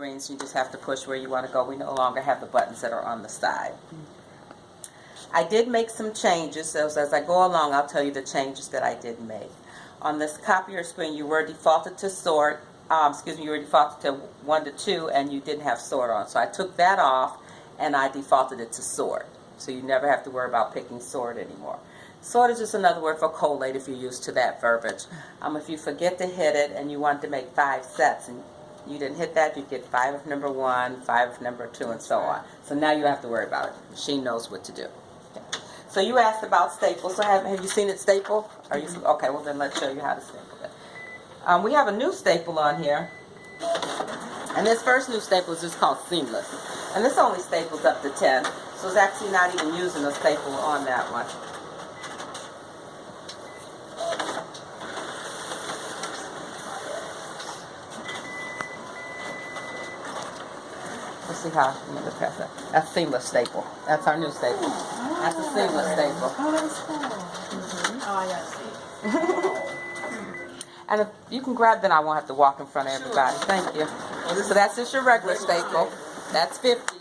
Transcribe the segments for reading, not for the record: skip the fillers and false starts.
screens. You just have to push where you want to go. We no longer have the buttons that are on the side. I did make some changes, so as I go along, I'll tell you the changes that I did make. On this copier screen, you were defaulted to sort, you were defaulted to 1 to 2, and you didn't have sort on. So I took that off, and I defaulted it to sort. So you never have to worry about picking sort anymore. Sort is just another word for collate if you're used to that verbiage. If you forget to hit it and you want to make 5 sets, and you didn't hit that, you get 5 of number 1, 5 of number 2, and so on. So now you don't have to worry about it. The machine knows what to do. So you asked about staples. So have you seen it staple? Are you okay? Well, then let's show you how to staple it. We have a new staple on here, and this first new staple is just called seamless, and this only staples up to 10. So it's actually not even using a staple on that one. Let's see how. Let me press that. That's seamless staple. That's our new staple. That's a seamless staple. Oh, that's cool. Oh, I got to see. And if you can grab, then I won't have to walk in front of everybody. Thank you. So that's just your regular staple. That's 50.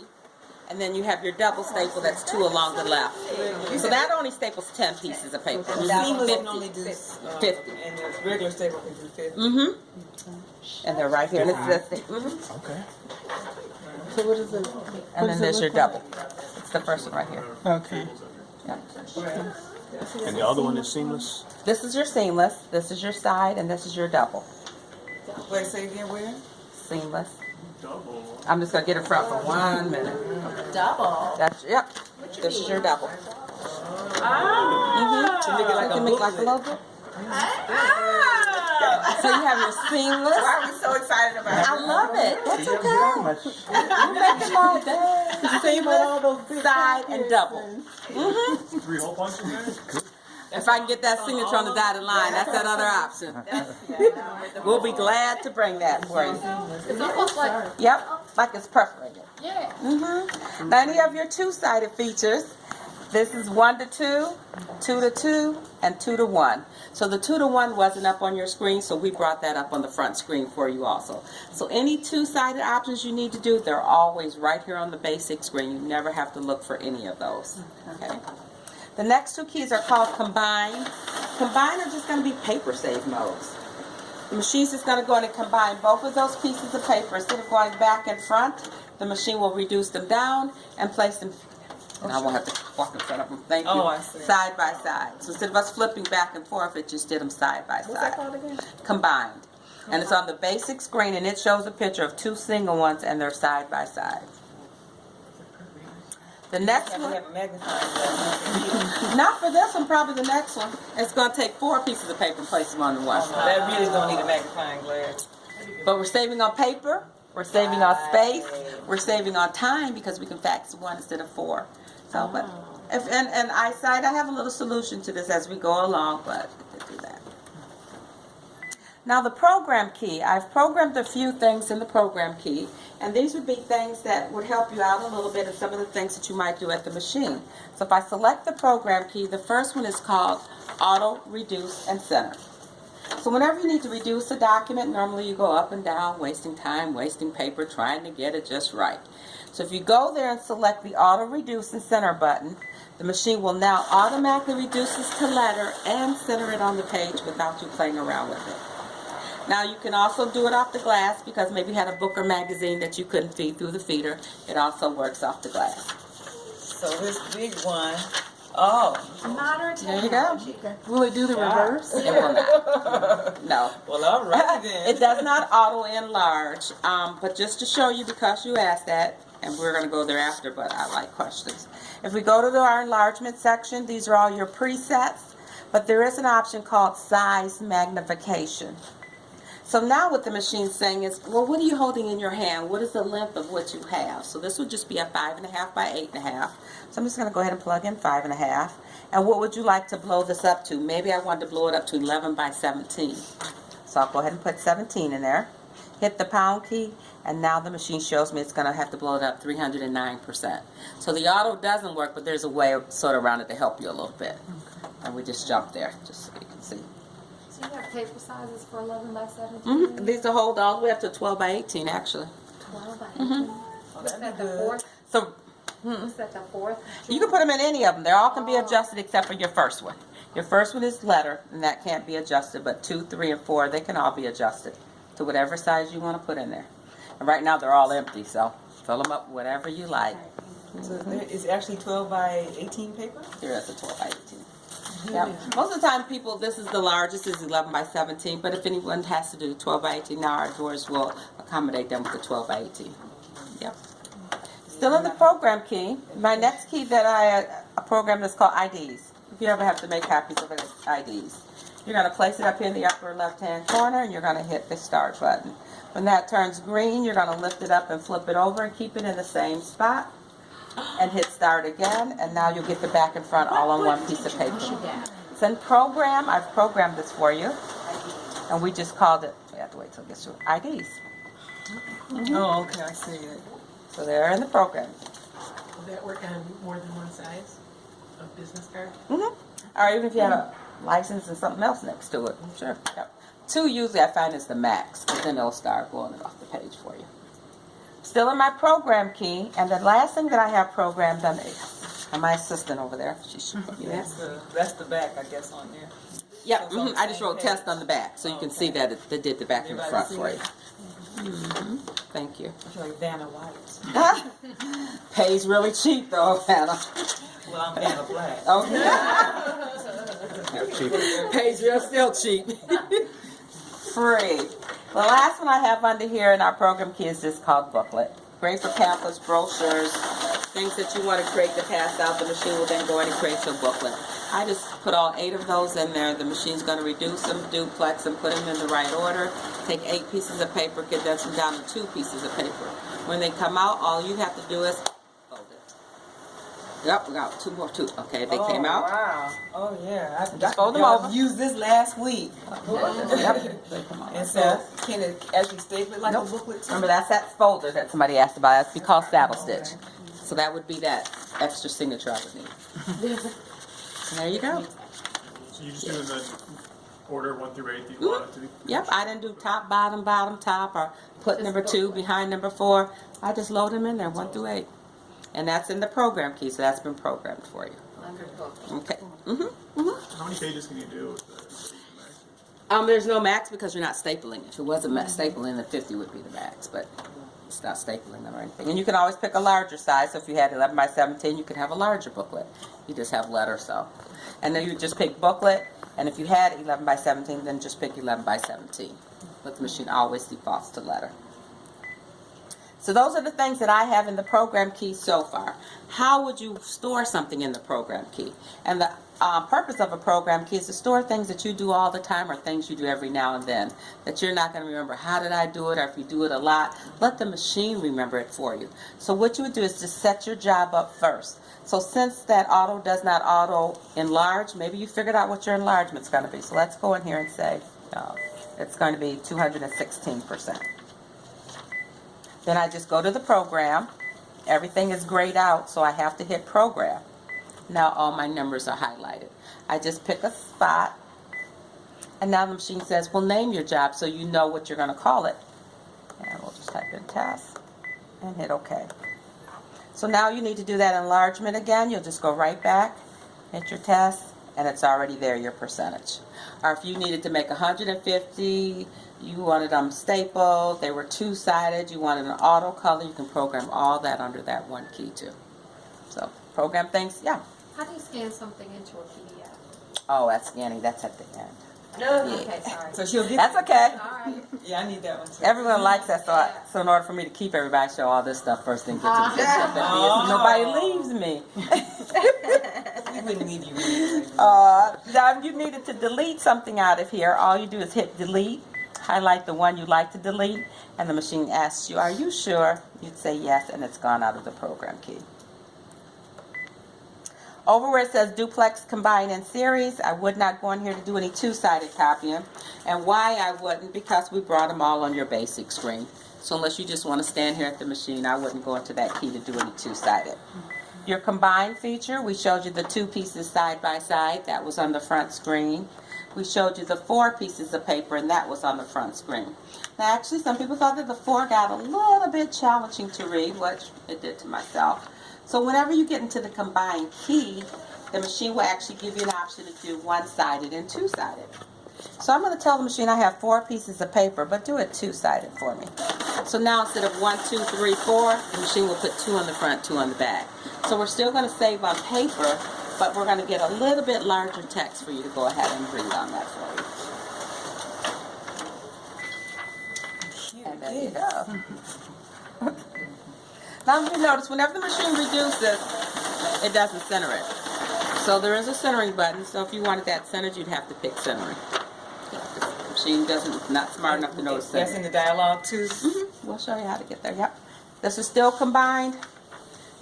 And then you have your double staple. That's 2 along the left. So that only staples 10 pieces of paper. Seamless can only do 50. And the regular staple can do 50. Mm-hmm. And they're right here. And it's this thing. Okay. So what is it? And then there's your double. It's the first one right here. Okay. Yep. And the other one is seamless? This is your seamless. This is your side, and this is your double. Wait, say again, where? Seamless. I'm just gonna get it front for 1 minute. Double. That's yep. This is your double. To make it like You can make like a logo. So you have your seamless. Why are we so excited about it? I love it. That's okay. You make them all day. Seamless, side, and double. 3 hole punches there? If I can get that signature on the dotted line, that's that other option. We'll be glad to bring that for you. It's almost like, Yep, like it's perforated. yeah. Now any of your 2-sided features, this is 1 to 2, 2 to 2, and 2 to 1. So the 2 to 1 wasn't up on your screen, so we brought that up on the front screen for you also. So any 2-sided options you need to do, they're always right here on the basic screen. You never have to look for any of those. Okay. The next 2 keys are called combine. Combine are just going to be paper save modes. The machine's just going to go in and combine both of those pieces of paper. Instead of going back and front, the machine will reduce them down and place them, and I won't have to walk in front of them, thank you, I see. side by side. So instead of us flipping back and forth, it just did them side by What's that side. called again? Combined. And it's on the basic screen, and it shows a picture of 2 single ones, and they're side by side. The next one, have a magnifying glass. not for this one, probably the next one. It's going to take 4 pieces of paper and place them on the one. That really don't need a magnifying glass. But we're saving on paper, we're saving on space, we're saving on time because we can fax 1 instead of 4. So, but and eyesight, I have a little solution to this as we go along, but to do that. Now the program key, I've programmed a few things in the program key, and these would be things that would help you out a little bit of some of the things that you might do at the machine. So if I select the program key, the first one is called Auto, Reduce, and Center. So whenever you need to reduce a document, normally you go up and down, wasting time, wasting paper, trying to get it just right. So if you go there and select the Auto, Reduce, and Center button, the machine will now automatically reduce this to letter and center it on the page without you playing around with it. Now you can also do it off the glass because maybe you had a book or magazine that you couldn't feed through the feeder. It also works off the glass. So this big one, There you go. Will it do the reverse? It will not. No. well, all right then. It does not auto enlarge, but just to show you because you asked that, and we're going to go there after, but I like questions. If we go to our enlargement section, these are all your presets, but there is an option called size magnification. So now what the machine's saying is, well, what are you holding in your hand? What is the length of what you have? So this would just be a 5.5 by 8.5. So I'm just going to go ahead and plug in 5.5. And what would you like to blow this up to? Maybe I want to blow it up to 11 by 17. So I'll go ahead and put 17 in there. Hit the pound key, and now the machine shows me it's going to have to blow it up 309%. So the auto doesn't work, but there's a way sort of around it to help you a little bit. And we just jump there, just so you can see. So you have paper sizes for 11 by 17? These will hold all the way up to 12 by 18, actually. 12 by 18. Oh, Is that'd that be the good. fourth? So Is that the fourth? you can put them in any of them. They all can be adjusted except for your first one. Your first one is letter, and that can't be adjusted, but 2, 3, and 4, they can all be adjusted to whatever size you want to put in there. And right now they're all empty, so fill them up whatever you like. So it's actually 12 by 18 paper? Here is a 12 by 18. Yeah. Most of the time, people, this is the largest, is 11 by 17, but if anyone has to do the 12 by 18, now our doors will accommodate them with the 12 by 18. Yep. Still in the program key. My next key that a program that's called IDs. If you ever have to make copies of it, it's IDs. You're going to place it up here in the upper left-hand corner, and you're going to hit the start button. When that turns green, you're going to lift it up and flip it over and keep it in the same spot. And hit start again, and now you'll get the back and front all on one piece of paper. It's in program. I've programmed this for you, and we just called it. We have to wait till it gets to IDs. Oh, okay, I see it. So they're in the program. Will that work on more than one size of business card? Or even if you have a license and something else next to it. Sure. Yep. 2 usually I find is the max, because then it'll start blowing it off the page for you. Still in my program key, and the last thing that I have programmed on and my assistant over there, she should put me there. That's the back, I guess, on there. Yep, So it's on the I just same wrote page. test on the back, so you can see that it did the back and the front for you. Thank you. I feel like Vanna White. Pays really cheap though, Hannah. Well, I'm Vanna Black. Okay. Cheap. Pays real still cheap. Free. The last one I have under here in our program key is just called booklet. Great for pamphlets, brochures, things that you want to create to pass out. The machine will then go in and create your booklet. I just put all 8 of those in there. The machine's going to reduce them, duplex them, put them in the right order. Take 8 pieces of paper, condense them down to 2 pieces of paper. When they come out, all you have to do is fold it. Yep, we got 2 more too. Okay, they came out. Wow. Oh, yeah. Just fold them I've over. used this last week. Yep, they come out. And so, can it actually staple it like Nope. a booklet too? Remember, that's that folder that somebody asked about. That's called saddle stitch. So that would be that extra signature I would need. And there you go. So you just do it in the order 1 through 8 that you want it to be? Yep, I didn't do top, bottom, bottom, top, or put number 2 behind number 4. I just load them in there, 1 through 8. And that's in the program key, so that's been programmed for you. Okay. How many pages can you do with the There's no max because you're not stapling. If it wasn't stapling, then 50 would be the max, but it's not stapling them or anything. And you can always pick a larger size. So if you had 11 by 17, you could have a larger booklet. You just have letters, so. And then you just pick booklet, and if you had 11 by 17, then just pick 11 by 17. But the machine always defaults to letter. So those are the things that I have in the program key so far. How would you store something in the program key? And the purpose of a program key is to store things that you do all the time or things you do every now and then that you're not going to remember. How did I do it? Or if you do it a lot, let the machine remember it for you. So what you would do is just set your job up first. So since that auto does not auto enlarge, maybe you figured out what your enlargement's going to be. So let's go in here and say it's going to be 216%. Then I just go to the program. Everything is grayed out, so I have to hit program. Now all my numbers are highlighted. I just pick a spot, and now the machine says, well, name your job so you know what you're going to call it. And we'll just type in task and hit OK. So now you need to do that enlargement again. You'll just go right back, hit your task, and it's already there, your percentage. Or if you needed to make 150, you wanted them stapled, they were 2-sided, you wanted an auto color, you can program all that under that one key too. So program things, yeah. How do you scan something into a PDF? Oh, that's scanning, that's at the end. Okay, sorry. So she'll get That's okay. All right. Yeah, I need that one too. Everyone likes that, so in order for me to keep everybody, I show all this stuff first and get to the good stuff at the end, so nobody leaves me. We wouldn't need you really. Now if you needed to delete something out of here, all you do is hit delete, highlight the one you'd like to delete, and the machine asks you, are you sure? You'd say yes, and it's gone out of the program key. Over where it says duplex, combine, and series, I would not go in here to do any 2-sided copying. And why I wouldn't? Because we brought them all on your basic screen. So unless you just want to stand here at the machine, I wouldn't go into that key to do any 2-sided. Your combine feature, we showed you the 2 pieces side by side. That was on the front screen. we showed you the 4 pieces of paper, and that was on the front screen. Now, actually, some people thought that the 4 got a little bit challenging to read, which it did to myself. So whenever you get into the combined key, the machine will actually give you an option to do one-sided and two-sided. So I'm going to tell the machine I have 4 pieces of paper, but do it two-sided for me. So now instead of 1, 2, 3, 4, the machine will put 2 on the front, 2 on the back. So we're still going to save on paper, but we're going to get a little bit larger text for you to go ahead and read on that for you. And there you go. Now you notice whenever the machine reduces, it doesn't center it. So there is a centering button, so if you wanted that centered, you'd have to pick centering. The machine not smart enough to know it's centered. That's in the dialogue too. We'll show you how to get there. Yep. This is still combined.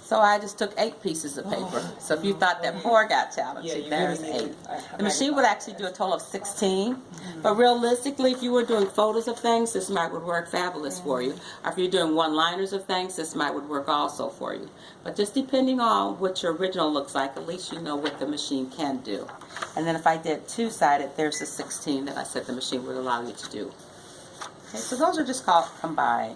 So I just took 8 pieces of paper. So if you thought that 4 got challenging, there's 8. The machine would actually do a total of 16. But realistically, if you were doing photos of things, this might would work fabulous for you. Or if you're doing one-liners of things, this might would work also for you. But just depending on what your original looks like, at least you know what the machine can do. And then if I did two-sided, there's the 16 that I said the machine would allow you to do. Okay, so those are just called combined.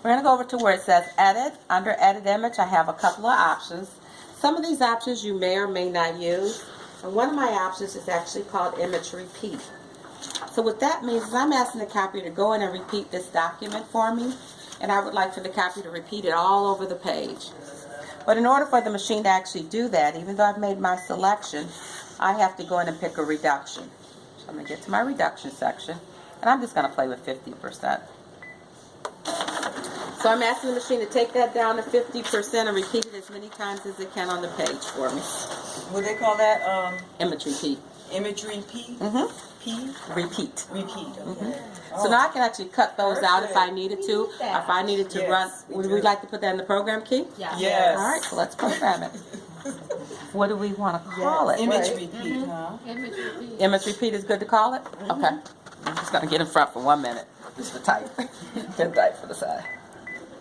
We're going to go over to where it says Edit. Under Edit Image, I have a couple of options. Some of these options you may or may not use. And one of my options is actually called Image Repeat. So what that means is I'm asking the copier to go in and repeat this document for me. And I would like for the copier to repeat it all over the page. But in order for the machine to actually do that, even though I've made my selection, I have to go in and pick a reduction. So I'm going to get to my reduction section. And I'm just going to play with 50%. So I'm asking the machine to take that down to 50% and repeat it as many times as it can on the page for me. What do they call that? Image repeat. Image repeat? P? Repeat. Repeat, okay. So now I can actually cut those out if I needed to. Or if I needed to run, would we like to put that in the program key? Yeah. Yes. All right, so let's program it. What do we want to call it? Image repeat, huh? Image repeat. Image repeat is good to call it? Okay. I'm just going to get in front for 1 minute. Just to type. Then type for the side.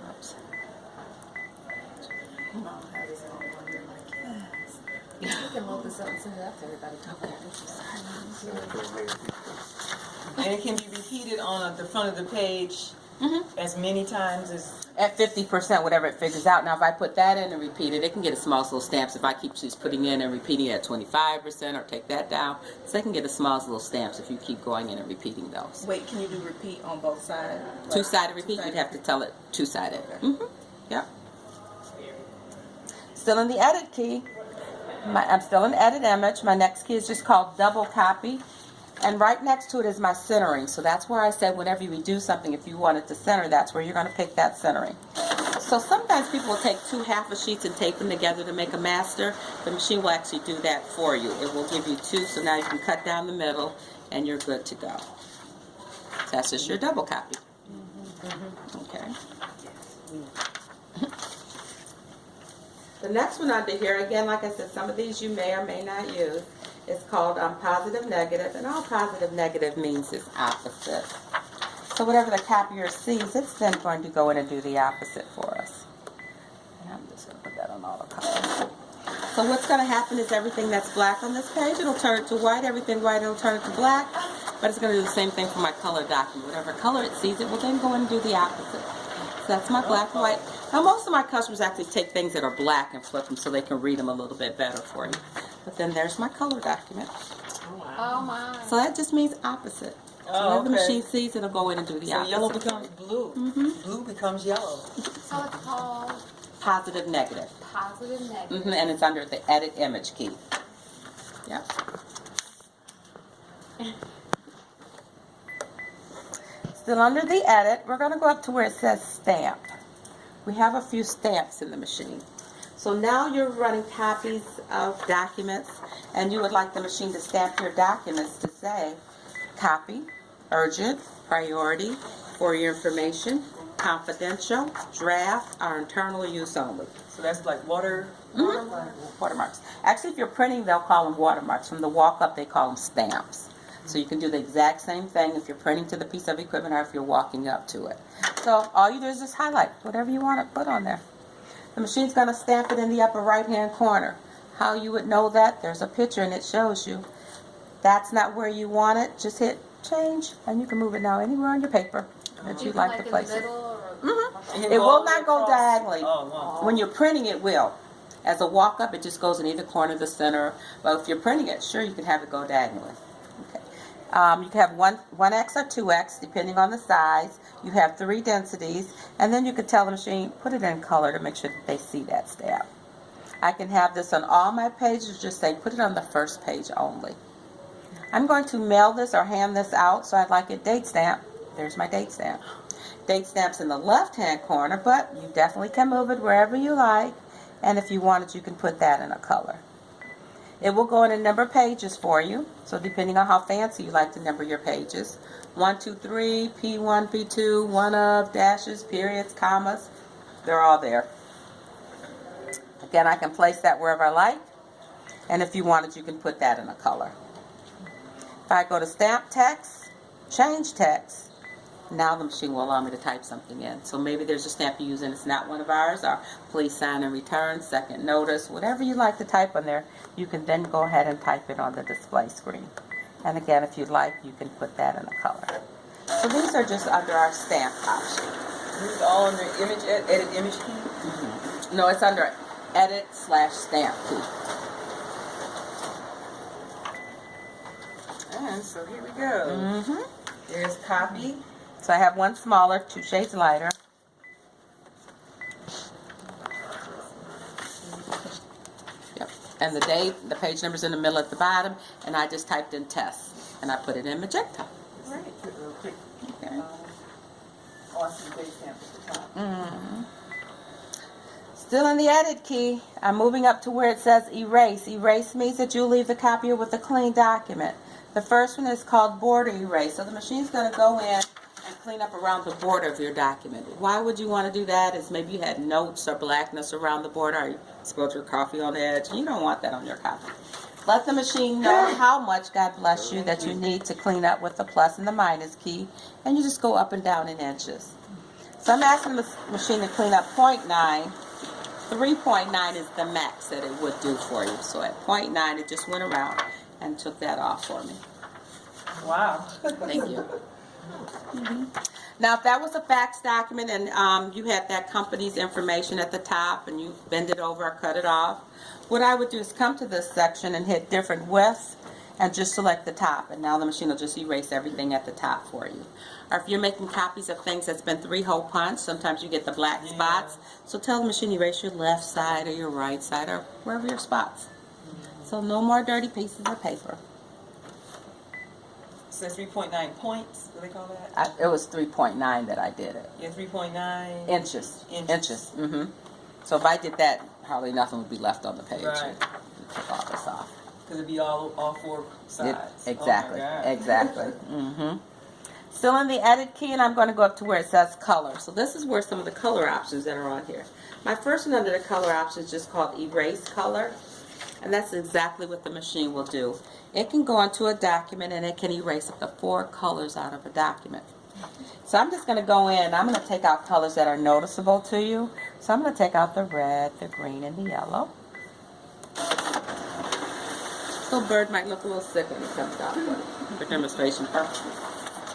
Oops. You can load this up and send it out to everybody. And it can be repeated on the front of the page as many times as... At 50%, whatever it figures out. Now, if I put that in and repeat it, it can get a small little stamps. If I keep just putting in and repeating it at 25% or take that down, so they can get a small little stamps if you keep going in and repeating those. Wait, can you do repeat on both sides? Two-sided repeat, you'd have to tell it two-sided. Yep. Still in the edit key. I'm still in edit image. My next key is just called double copy. And right next to it is my centering. So that's where I said whenever you do something, if you want it to center, that's where you're going to pick that centering. So sometimes people will take 2 half sheets and tape them together to make a master. The machine will actually do that for you. It will give you 2, so now you can cut down the middle and you're good to go. That's just your double copy. Okay. The next one under here, again, like I said, some of these you may or may not use. It's called positive negative, and all positive negative means is opposite. So whatever the copier sees, it's then going to go in and do the opposite for us. And I'm just going to put that on all the colors. So what's going to happen is everything that's black on this page, it'll turn it to white. Everything white, it'll turn it to black. But it's going to do the same thing for my color document. Whatever color it sees, it will then go in and do the opposite. So that's my black and white. Now most of my customers actually take things that are black and flip them so they can read them a little bit better for you. But then there's my color document. Oh my. So that just means opposite. So whatever the machine sees, it'll go in and do the opposite. So yellow becomes blue. Blue becomes yellow. So it's called Positive negative. positive negative. And it's under the edit image key. Yep. Still under the edit, we're going to go up to where it says stamp. We have a few stamps in the machine. So now you're running copies of documents, and you would like the machine to stamp your documents to say copy, urgent, priority, for your information, confidential, draft, or internal use only. So that's like Watermarks. Actually, if you're printing, they'll call them watermarks. From the walk-up, they call them stamps. So you can do the exact same thing if you're printing to the piece of equipment or if you're walking up to it. So all you do is just highlight whatever you want to put on there. The machine's going to stamp it in the upper right-hand corner. How you would know that? There's a picture and it shows you. that's not where you want it, just hit change, and you can move it now anywhere on your paper that you'd like to place it. And It go will all the way not go across? diagonally. Oh, wow. When you're printing, it will. As a walk-up, it just goes in either corner of the center. But if you're printing it, sure, you can have it go diagonally. Okay. You can have 1x or 2x, depending on the size. You have 3 densities, and then you can tell the machine, put it in color to make sure that they see that stamp. I can have this on all my pages, just say, put it on the first page only. I'm going to mail this or hand this out, so I'd like it date stamp. There's my date stamp. Date stamp's in the left-hand corner, but you definitely can move it wherever you like. And if you wanted, you can put that in a color. It will go in a number of pages for you. So depending on how fancy you like to number your pages. 1, 2, 3, P1, P2, 1 of, dashes, periods, commas. They're all there. Again, I can place that wherever I like. And if you wanted, you can put that in a color. If I go to stamp text, change text, now the machine will allow me to type something in. So maybe there's a stamp you use and it's not one of ours, or please sign and return, second notice, whatever you like to type on there, you can then go ahead and type it on the display screen. And again, if you'd like, you can put that in a color. So these are just under our stamp option. These are all under image, edit image key? Mm-hmm. No, it's under edit/stamp key. And so here we go. Mm-hmm. There's copy. So I have one smaller, 2 shades lighter. Yep. And the date, the page number's in the middle at the bottom, and I just typed in test, and I put it in magenta. Right. Real quick. Okay. Oh, I see the base stamp at the top. Mm-hmm. Still in the edit key, I'm moving up to where it says erase. Erase means that you leave the copier with a clean document. The first one is called border erase. So the machine's going to go in and clean up around the border of your document. Why would you want to do that? Is maybe you had notes or blackness around the border, or you spilled your coffee on the edge. You don't want that on your copy. Let the machine know how much, God bless you, that you need to clean up with the plus and the minus key, and you just go up and down in inches. So I'm asking the machine to clean up 0.9. 3.9 is the max that it would do for you. So at 0.9, it just went around and took that off for me. Wow. Thank you. Now, if that was a fax document and you had that company's information at the top and you bend it over or cut it off, what I would do is come to this section and hit different widths and just select the top. And now the machine will just erase everything at the top for you. Or if you're making copies of things that's been 3-hole punch, sometimes you get the black spots. So tell the machine erase your left side or your right side or wherever your spots. So no more dirty pieces of paper. So 3.9 points, what do they call that? It was 3.9 that I did it. Yeah, 3.9 Inches. Mm-hmm. So if I did that, hardly nothing would be left on the page. Right. Take all this off. Because it'd be all 4 sides. Exactly. Oh my God. Exactly. Mm-hmm. Still in the edit key, and I'm going to go up to where it says color. So this is where some of the color options that are on here. My first one under the color option is just called erase color. And that's exactly what the machine will do. It can go onto a document and it can erase up to 4 colors out of a document. So I'm just going to go in. I'm going to take out colors that are noticeable to you. So I'm going to take out the red, the green, and the yellow. So bird might look a little sick when it comes out, but for demonstration purposes.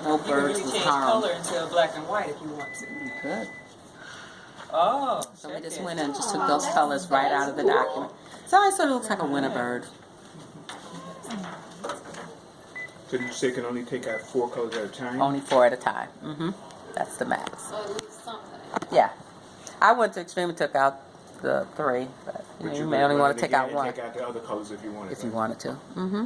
No You can birds really was change harmed. color into black and white if you want to. You could. Oh, So we check just it. went in and just took those colors right out of the document. So it sort of looks like a winter bird. So did you say you can only take out 4 colors at a time? Only 4 at a time. Mm-hmm. That's the max. So at least something. Yeah. I went to extreme and took out the 3, but you may only want to take out 1 Take out the other colors if you wanted. if you wanted to. Mm-hmm.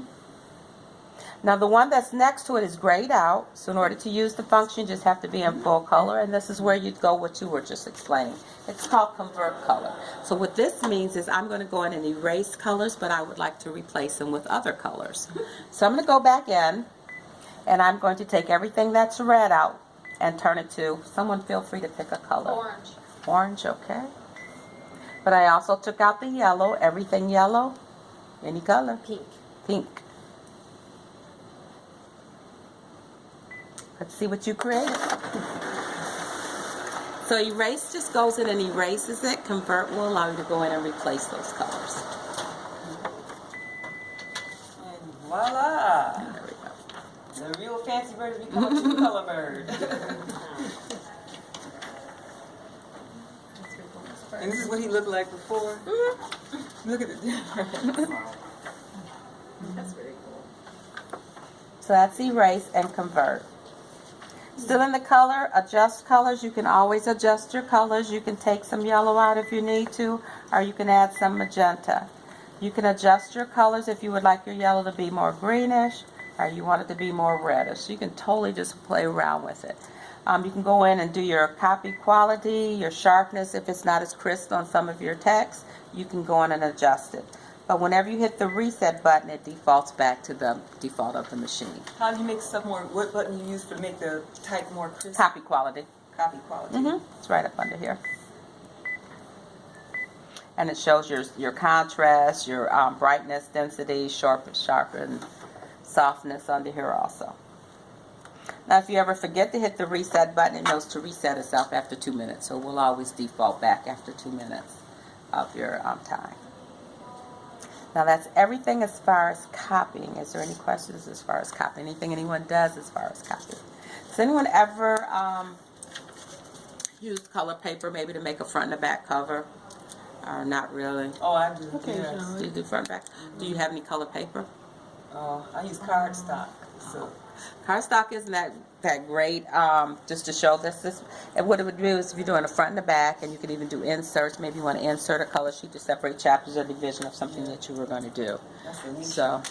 Now the one that's next to it is grayed out. So in order to use the function, you just have to be in full color, and this is where you'd go what you were just explaining. It's called convert color. So what this means is I'm going to go in and erase colors, but I would like to replace them with other colors. So I'm going to go back in, and I'm going to take everything that's red out and turn it to, someone feel free to pick a color. Orange. Orange, okay. But I also took out the yellow, everything yellow, any color. Pink. Pink. Let's see what you created. So erase just goes in and erases it. Convert will allow you to go in and replace those colors. And Voila! There we go. The real fancy bird we call two color bird. And this is what he looked like before. Look at the difference. That's very cool. So that's erase and convert. Still in the color, adjust colors. You can always adjust your colors. You can take some yellow out if you need to, or you can add some magenta. You can adjust your colors if you would like your yellow to be more greenish, or you want it to be more reddish. You can totally just play around with it. You can go in and do your copy quality, your sharpness. If it's not as crisp on some of your text, you can go in and adjust it. But whenever you hit the reset button, it defaults back to the default of the machine. How do you make stuff more? What button you use to make the type more crisp? Copy quality. Copy quality. It's right up under here. And it shows your contrast, your brightness, density, sharpen, softness under here also. Now, if you ever forget to hit the reset button, it knows to reset itself after 2 minutes. So we'll always default back after 2 minutes of your time. Now, that's everything as far as copying. Is there any questions as far as copying? Anything anyone does as far as copying? Does anyone ever use color paper maybe to make a front and a back cover? Or not really? Oh, I do. Do you do front and back? Do you have any color paper? I use cardstock. So Cardstock isn't that great. Just to show this, and what it would do is if you're doing a front and a back, and you could even do inserts. Maybe you want to insert a color sheet to separate chapters or division of something that you were going to do. that's the neat. So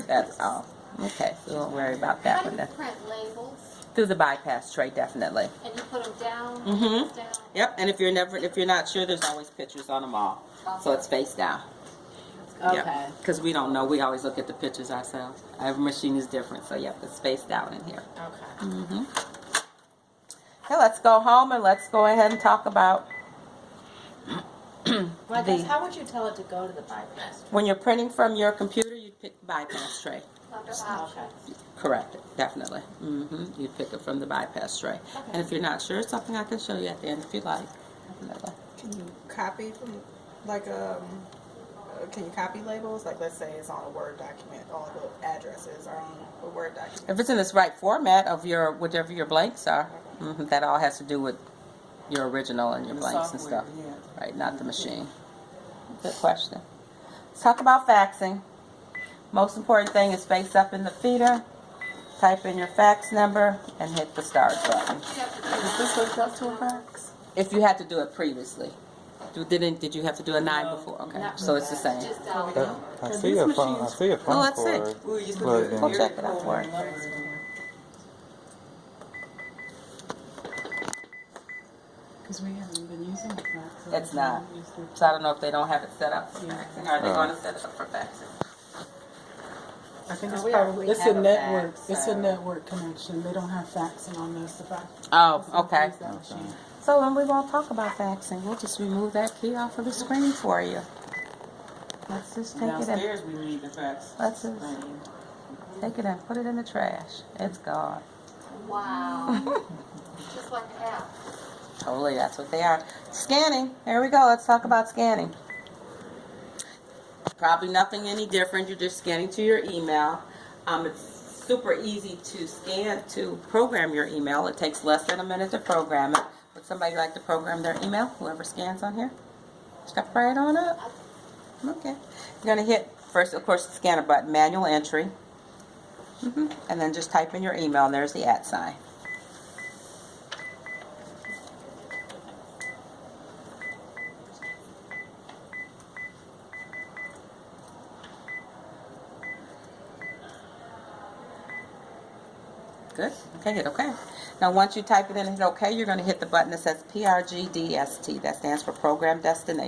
that's all. Okay, so don't worry about that How do one you then. print labels? Through the bypass tray, definitely. And you put them down? Mhm. Down? Yep. And if you're not sure, there's always pictures on them all, so it's face down. Okay. Because we don't know. We always look at the pictures ourselves. Every machine is different, so yep, it's face down in here. Okay. Okay, let's go home and let's go ahead and talk about Well, I guess, the, how would you tell it to go to the bypass? when you're printing from your computer, you pick the bypass tray. Under Okay. options. Correct, definitely. You pick it from the bypass tray. And if you're not sure, it's something I can show you at the end if you'd like. Definitely. Can you copy from, like, can you copy labels? Like, let's say it's on a Word document, all the addresses are on a Word document. If it's in this right format of your whatever your blanks are, that all has to do with your original and your The blanks and software, stuff. yeah. Right, not the machine. Good question. Let's talk about faxing. Most important thing is face up in the feeder, type in your fax number, and hit the start button. Is this hooked up to a fax? If you had to do it previously. Did you have to do a 9 before? Okay, so it's the same. Just down. I see a phone. I see a phone let's see. cord. Ooh, you just But put Go the check it out for it. Because we haven't been using fax. so It's not. we used to- So I don't know if they don't have it set up for Yeah. faxing. Are they going to set it up for faxing? I think it's we probably, already it's have a a network, fax, it's so- a network connection. They don't have faxing on this. The fax. Oh, okay. Use that machine. So then we won't talk about faxing. We'll just remove that key off of the screen for you. Let's just take it in. downstairs. We need the fax. Let's just take it and put it in the trash. It's gone. Wow. Just like that. Totally, that's what they are. Scanning. Here we go. Let's talk about scanning. Probably nothing any different. You're just scanning to your email. It's super easy to scan to program your email. It takes less than a minute to program it. Would somebody like to program their email? Whoever scans on here? Step right on up. Okay. You're going to hit, first, of course, the scanner button, manual entry. And then just type in your email, and there's the @ sign. Good. Okay, hit OK. Now, once you type it in and hit OK, you're going to hit the button that says PRGDST. That stands for Program Destination.